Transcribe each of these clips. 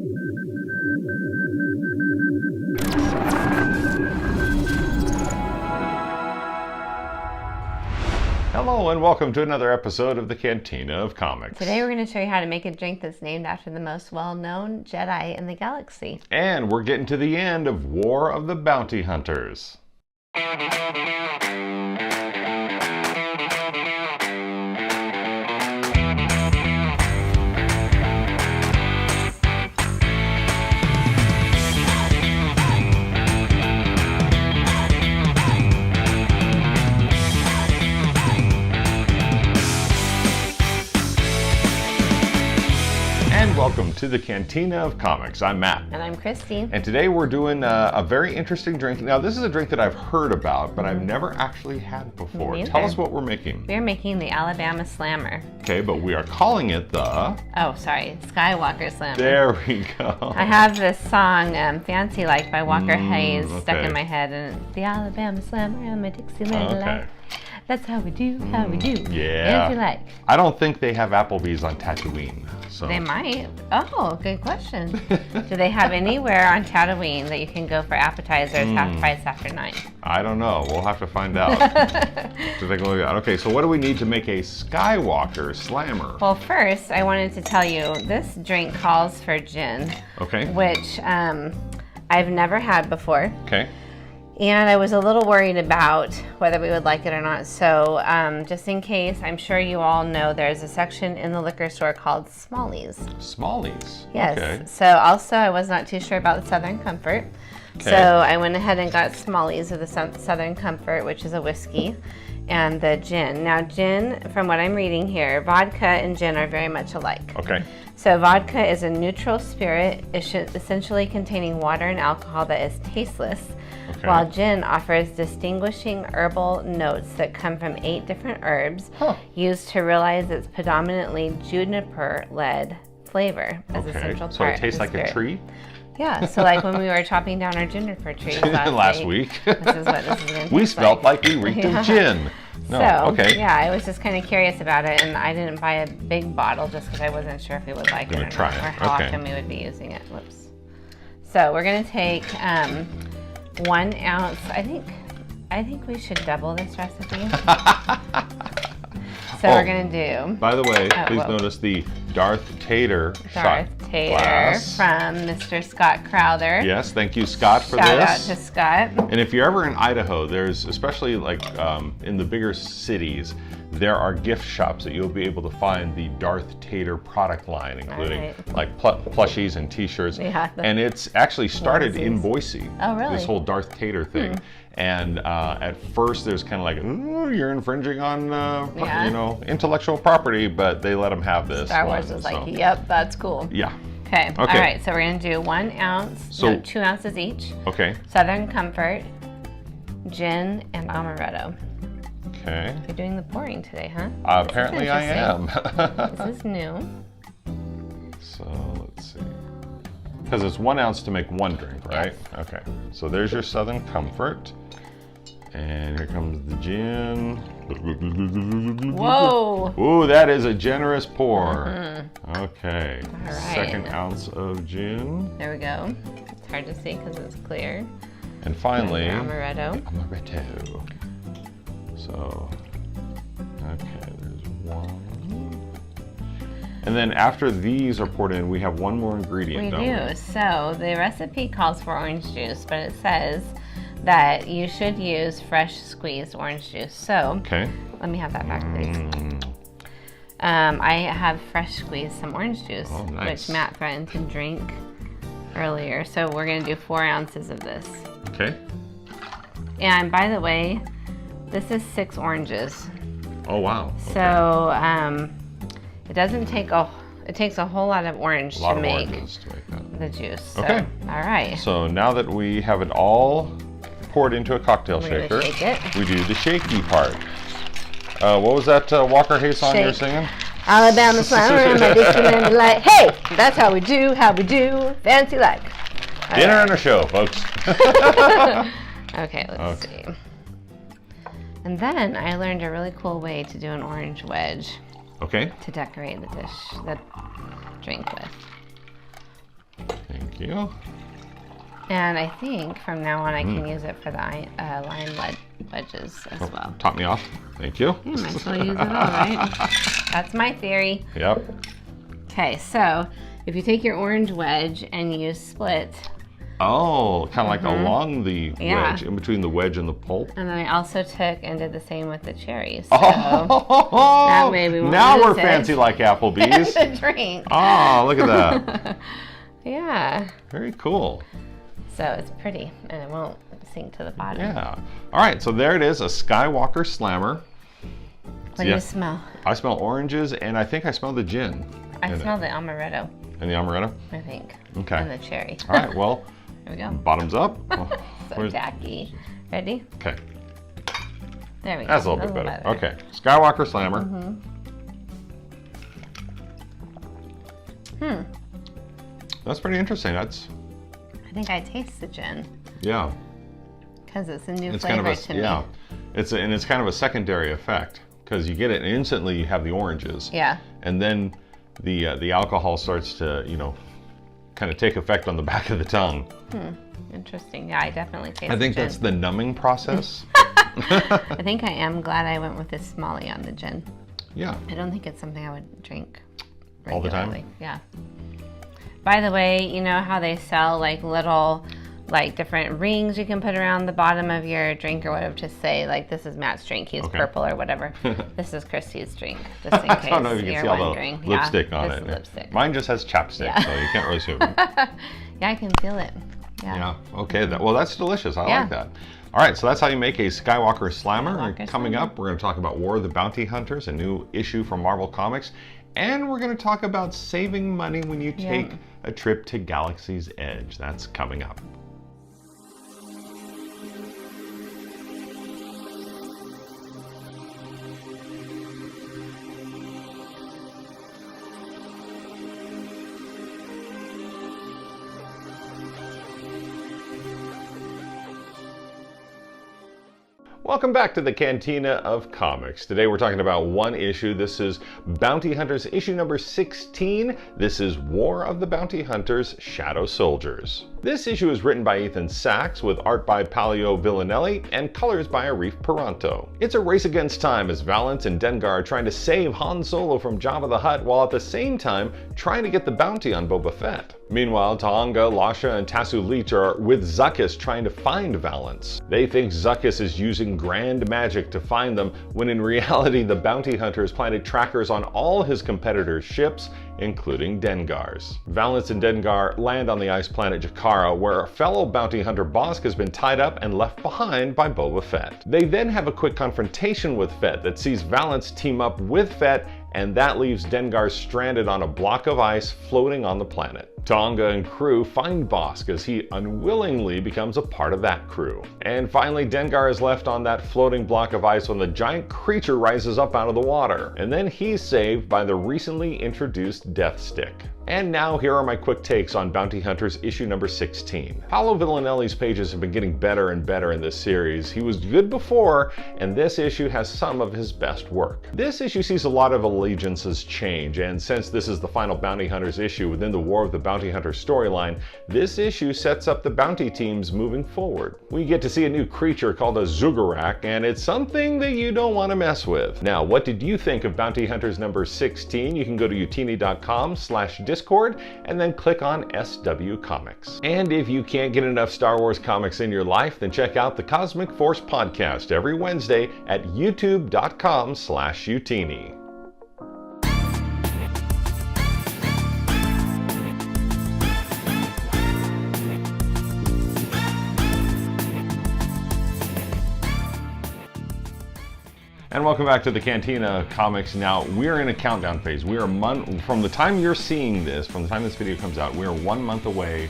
Hello and welcome to another episode of the Cantina of Comics. Today we're going to show you how to make a drink that's named after the most well-known Jedi in the galaxy. And we're getting to the end of War of the Bounty Hunters. Welcome to the Cantina of Comics. I'm Matt. And I'm Kristi. And today we're doing a very interesting drink. Now, this is a drink that I've heard about, but I've never actually had before. Tell us what we're making. We're making the Alabama Slammer. Okay, but we are calling it the... Skywalker Slammer. There we go. I have this song, Fancy Like by Walker Hayes, stuck in my head, and it's the Alabama Slammer, I'm a Dixieland delight. That's how we do, Yeah. Fancy Like. I don't think they have Applebee's on Tatooine. So. They might. Oh, good question. Do they have anywhere on Tatooine that you can go for appetizers half price after 9? I don't know. We'll have to find out. To take a look at. Okay, so what do we need to make a Skywalker Slammer? Well, first, I wanted to tell you, this drink calls for gin. Okay. Which I've never had before. Okay. And I was a little worried about whether we would like it or not. So just in case, I'm sure you all know there's a section in the liquor store called Smallies. Smallies? Yes. Okay. So also, I was not too sure about the Southern Comfort. Okay. So I went ahead and got Smallies of the Southern Comfort, which is a whiskey, and the gin. Now, gin, from what I'm reading here, vodka and gin are very much alike. Okay. So vodka is a neutral spirit, essentially containing water and alcohol that is tasteless. Okay. While gin offers distinguishing herbal notes that come from 8 different herbs used to realize its predominantly juniper-led flavor as a central part. So it tastes like a tree? Yeah, so like when we were chopping down our juniper trees last week. This is what this is going to We smelled like we reeked of gin. No, yeah, I was just kind of curious about it, and I didn't buy a big bottle just because I wasn't sure if we would like it or not, or how often we would be using it. Whoops. So we're going to take 1 ounce. I think we should double this recipe. So we're going to do... By the way, please notice the Darth Tater shot glass from Mr. Scott Crowther. Yes, thank you, Scott, for this. Shout out to Scott. And if you're ever in Idaho, there's, especially like in the bigger cities, there are gift shops that you'll be able to find the Darth Tater product line, including like plushies and t-shirts. Yeah, and it's actually started in Boise. Oh, really? This whole Darth Tater thing. And at first there's kind of like, ooh, you're infringing on you know, intellectual property, but they let them have this. Star Wars was like, yep, that's cool. Yeah. Okay. All right, so we're going to do 1 ounce, 2 ounces each. Okay. Southern Comfort, gin, and Amaretto. Okay. You're doing the pouring today, huh? Apparently I am. This is new. So let's see. Because it's 1 ounce to make 1 drink, right? Yes. Okay. So there's your Southern Comfort. And here comes the gin. Whoa! Ooh, that is a generous pour. Okay. All right. 2nd ounce of gin. There we go. It's hard to see because it's clear. And finally, Amaretto. Amaretto. So, okay, there's 1. And then after these are poured in, we have 1 more ingredient, We do. So the recipe calls for orange juice, but it says that you should use fresh squeezed orange juice. So, let me have that back, please. I have fresh squeezed some orange juice, which Matt threatened to drink earlier. So we're going to do 4 ounces of this. Okay. And by the way, this is 6 oranges. Oh, wow. Okay. So it doesn't take it takes a whole lot of orange to make the juice. So, okay. All right. So now that we have it all poured into a cocktail shaker, we do the shaky part. What was that Walker Hayes song you were singing? Alabama Slammer, my Dixieland delight. Hey, that's how we do, fancy like. Dinner and a show, folks. Okay, let's see. And then I learned a really cool way to do an orange wedge. Okay. To decorate the drink with. you. And I think from now on I can use it for the lime wedges as well. Top me off. Thank you. You might as well use it all, right? That's my theory. Yep. Okay, so if you take your orange wedge and you split. Oh, kind of like along the wedge, in between the wedge and the pulp. And then I also took and did the same with the cherries. So oh, that way we won't now lose we're it. fancy like Applebee's. The drink. Oh, look at that. Yeah. Very cool. So it's pretty and it won't sink to the bottom. Yeah. All right, so there it is, a Skywalker Slammer. What do you smell? I smell oranges and I think I smell the gin. I smell the amaretto. And the amaretto? I think. Okay. And the cherry. All right, well, there we go. Bottoms up. So tacky. Ready? Okay. There we go. That's a little bit better. Okay, Skywalker Slammer. That's pretty interesting. I think I taste the gin. Yeah. Because it's a new It's flavor kind of to me. Yeah. It's kind of a secondary effect because you get it and instantly you have the oranges. Yeah. And then the alcohol starts to, kind of take effect on the back of the tongue. Interesting. Yeah, I definitely taste I think the gin. that's the numbing process. I think I am glad I went with this Smalley on the gin. Yeah. I don't think it's something I would drink regularly. All the time? Yeah. By the way, you know how they sell like little different rings you can put around the bottom of your drink or whatever to say like this is Matt's drink, he's purple or whatever. This is Kristi's drink, just in case I don't know if you can see all the wondering. lipstick on this it. Is lipstick. Mine just has chapstick, so you can't really see it. Yeah, I can feel it. Yeah. Okay. Well, that's delicious. I Yeah. like that. All right, so that's how you make a Skywalker Slammer. Skywalker Coming Slammer. up, we're going to talk about War of the Bounty Hunters, a new issue from Marvel Comics. And we're going to talk about saving money when you take a trip to Galaxy's Edge. That's coming up. Welcome back to the Cantina of Comics. Today we're talking about one issue. This is Bounty Hunters issue number 16. This is War of the Bounty Hunters Shadow Soldiers. This issue is written by Ethan Sachs with art by Palio Villanelli and colors by Arif Peranto. It's a race against time as Valance and Dengar are trying to save Han Solo from Jabba the Hutt while at the same time trying to get the bounty on Boba Fett. Meanwhile, Tahanga, Lasha, and Tasu Leech are with Zuckuss trying to find Valance. They think Zuckuss is using grand magic to find them, when in reality the bounty hunters planted trackers on all his competitors' ships, including Dengar's. Valance and Dengar land on the ice planet Jakara, where fellow bounty hunter Bosk has been tied up and left behind by Boba Fett. They then have a quick confrontation with Fett that sees Valance team up with Fett, and that leaves Dengar stranded on a block of ice floating on the planet. Tonga and crew find Bosk as he unwillingly becomes a part of that crew. And finally, Dengar is left on that floating block of ice when the giant creature rises up out of the water. And then he's saved by the recently introduced Death Stick. And now here are my quick takes on Bounty Hunters issue number 16. Paolo Villanelli's pages have been getting better and better in this series. He was good before, and this issue has some of his best work. This issue sees a lot of allegiances change, and since this is the final Bounty Hunters issue within the War of the Bounty Hunter storyline, this issue sets up the bounty teams moving forward. We get to see a new creature called a Zugarak, and it's something that you don't want to mess with. Now, what did you think of Bounty Hunters number 16? You can go to utini.com/Discord and then click on SW Comics. And if you can't get enough Star Wars comics in your life, then check out the Cosmic Force podcast every Wednesday at youtube.com/Utini. And welcome back to the Cantina Comics. Now, we're in a countdown phase. We are from the time you're seeing this, from the time this video comes out, we are 1 month away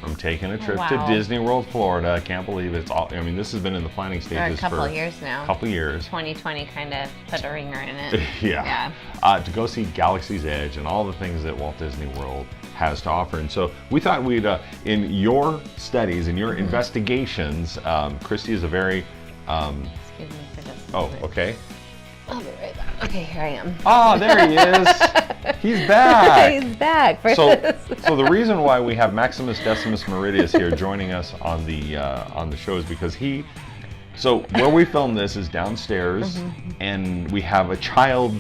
from taking a trip to Disney World, Florida. I can't believe it's all, I mean, this has been in the planning stages for a couple of years now. Couple years. 2020 kind of put a ringer in it. Yeah. To go see Galaxy's Edge and all the things that Walt Disney World has to offer. And so we thought we'd, in your studies, in your investigations, Kristi is a very, Excuse me for just a moment. okay. I'll be right back. Okay, here I am. Ah, there he is. He's back. He's back for So this. so the reason why we have Maximus Decimus Meridius here joining us on the show is because so where we film this is downstairs, and we have a child,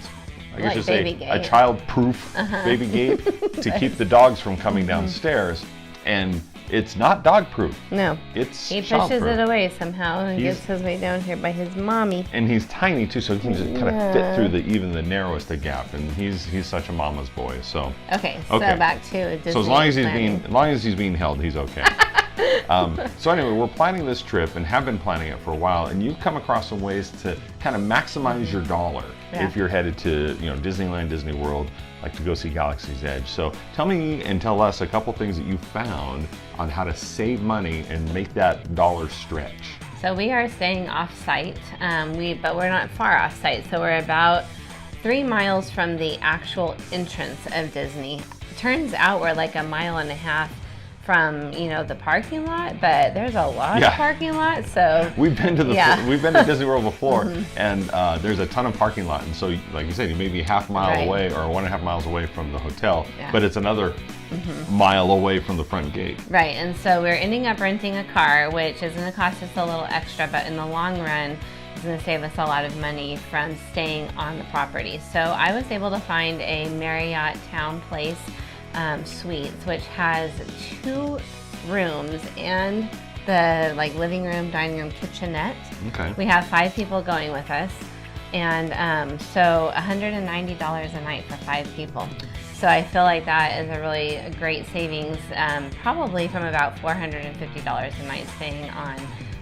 I guess you say a child-proof baby gate to keep the dogs from coming downstairs, and it's not dog-proof. No. It's He child-proof. pushes it away somehow and gets his way down here by his mommy. And he's tiny too, so he can just kind of fit through even the narrowest of gap. And he's such a mama's boy. So okay. So back to Disney. So as long as he's being held, he's okay. So anyway, we're planning this trip and have been planning it for a while. And you've come across some ways to kind of maximize your dollar if you're headed to Disneyland, Disney World, like to go see Galaxy's Edge. So tell me and tell us a couple things that you found on how to save money and make that dollar stretch. So we are staying off-site, but we're not far off-site. So we're about 3 miles from the actual entrance of Disney. Turns out we're like 1.5 miles from the parking lot, but there's a lot of parking lots. So we've been to Disney World before, and there's a ton of parking lot, and so like you said, you may be half mile away or 1.5 miles away from the hotel, but it's another mile away from the front gate. Right, and so we're ending up renting a car, which is going to cost us a little extra, but in the long run, it's going to save us a lot of money from staying on the property. So I was able to find a Marriott Town Place Suites, which has 2 rooms and the living room, dining room, kitchenette. Okay. We have 5 people going with us, and so $190 a night for 5 people. So I feel like that is a really great savings, probably from about $450 a night staying on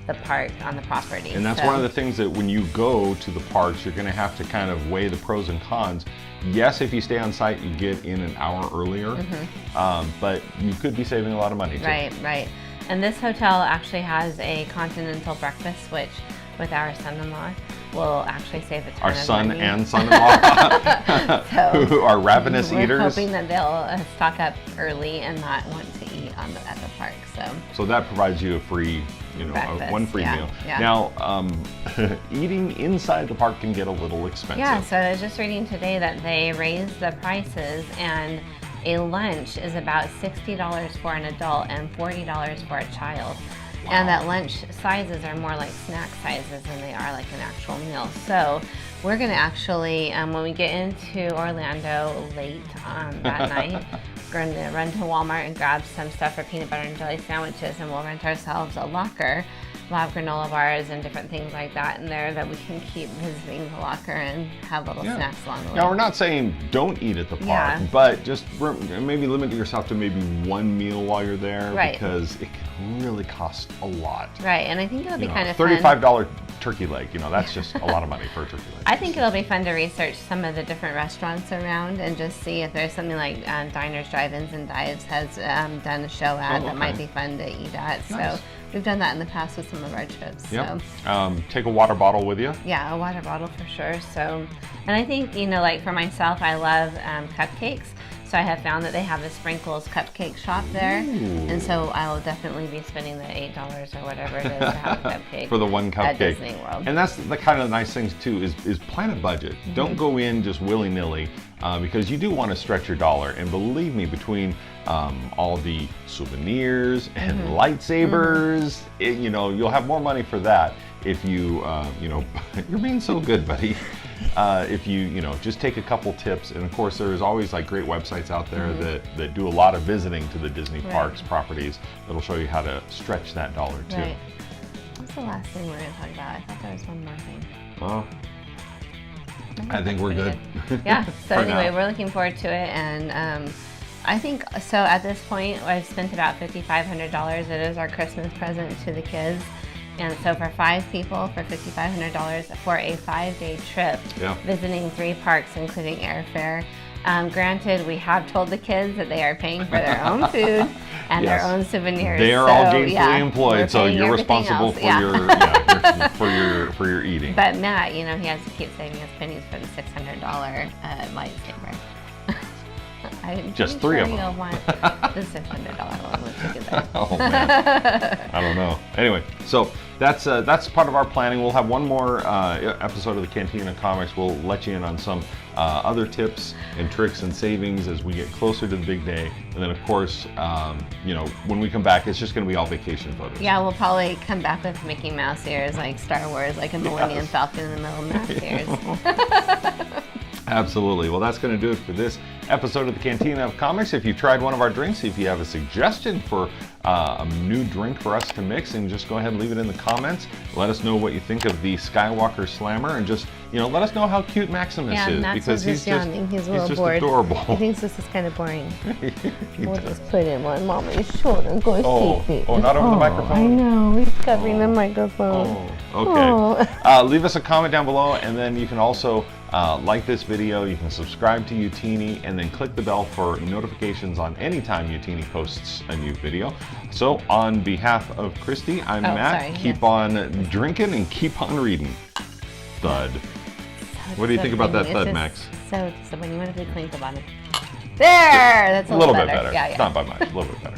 the park, on the property. And that's one of the things that when you go to the parks, you're going to have to kind of weigh the pros and cons. Yes, if you stay on site, you get in an hour earlier, but you could be saving a lot of money too. Right. And this hotel actually has a continental breakfast, which with our son-in-law will actually save a ton of money. Our son and son-in-law who are ravenous eaters. We're hoping that they'll stock up early and not want to eat at the park. So that provides you a free, one free meal. Yeah. Now, eating inside the park can get a little expensive. Yeah, so I was just reading today that they raised the prices, and a lunch is about $60 for an adult and $40 for a child. Wow. And that lunch sizes are more like snack sizes than they are like an actual meal. So we're going to actually, when we get into Orlando late that night, we're going to run to Walmart and grab some stuff for peanut butter and jelly sandwiches, and we'll rent ourselves a locker. We'll have granola bars and different things like that in there that we can keep visiting the locker and have little snacks along the way. Now, we're not saying don't eat at the park, but just maybe limit yourself to maybe 1 meal while you're there, because it can really cost a lot. Right, and I think it'll be kind of $35 fun. Turkey leg, that's just a lot of money for a turkey leg. I think it'll be fun to research some of the different restaurants around and just see if there's something like Diners, Drive-Ins, and Dives has done a show at that might be fun to eat at. Nice. So we've done that in the past with some of our trips. Yep. So. Take a water bottle with you. Yeah, a water bottle for sure. So, and I think, like for myself, I love cupcakes. So I have found that they have a Sprinkles cupcake shop there. Ooh. And so I will definitely be spending the $8 or whatever it is to have a cupcake for the one cupcake at Disney World. And that's the kind of nice things too, is plan a budget. Don't go in just willy-nilly, because you do want to stretch your dollar. And believe me, between all the souvenirs and lightsabers, you'll have more money for that if you, you're being so good, buddy. If you just take a couple tips, and of course there's always great websites out there that do a lot of visiting to the Disney parks properties that'll show you how to stretch that dollar too. Right. What's the last thing we're going to talk about? I thought there was one more thing. Well, I think we're good. Yeah. So anyway, we're looking forward to it, and I think so. At this point, I've spent about $5,500. It is our Christmas present to the kids. And so for 5 people, for $5,500 for a 5-day trip, visiting 3 parks, including airfare. Granted, we have told the kids that they are paying for their own food and their own souvenirs. They are all gainfully employed, so you're responsible for your eating. But Matt, he has to keep saving his pennies for the $600 lightsaber. Just 3 of them. You'll want the $600 one with together. Oh man, I don't know. Anyway, so that's part of our planning. We'll have one more episode of the Cantina of Comics. We'll let you in on some other tips and tricks and savings as we get closer to the big day. And then of course, you know, when we come back, it's just going to be all vacation photos. Yeah, we'll probably come back with Mickey Mouse ears, like Star Wars, like a Millennium Falcon in the middle of mouse ears. Absolutely. Well, that's going to do it for this episode of the Cantina of Comics. If you tried one of our drinks, if you have a suggestion for a new drink for us to mix, and just go ahead and leave it in the comments. Let us know what you think of the Skywalker Slammer, and just, you know, let us know how cute Maximus is, Max because he's yawning. He's a little just bored. Adorable. He thinks this is kind of boring. We'll just put him on Mommy's shoulder and go sleepy. Oh, not over the microphone? I know, he's covering the microphone. Okay. Leave us a comment down below, and then you can also like this video, you can subscribe to Utini, and then click the bell for notifications on any time Utini posts a new video. So on behalf of Kristi, I'm Matt. Sorry, keep on drinking and keep on reading. Thud. What do you think about that thud, Max? So when you want to clink the bottom. There! That's a little bit better. Yeah. Not by much, a little bit better.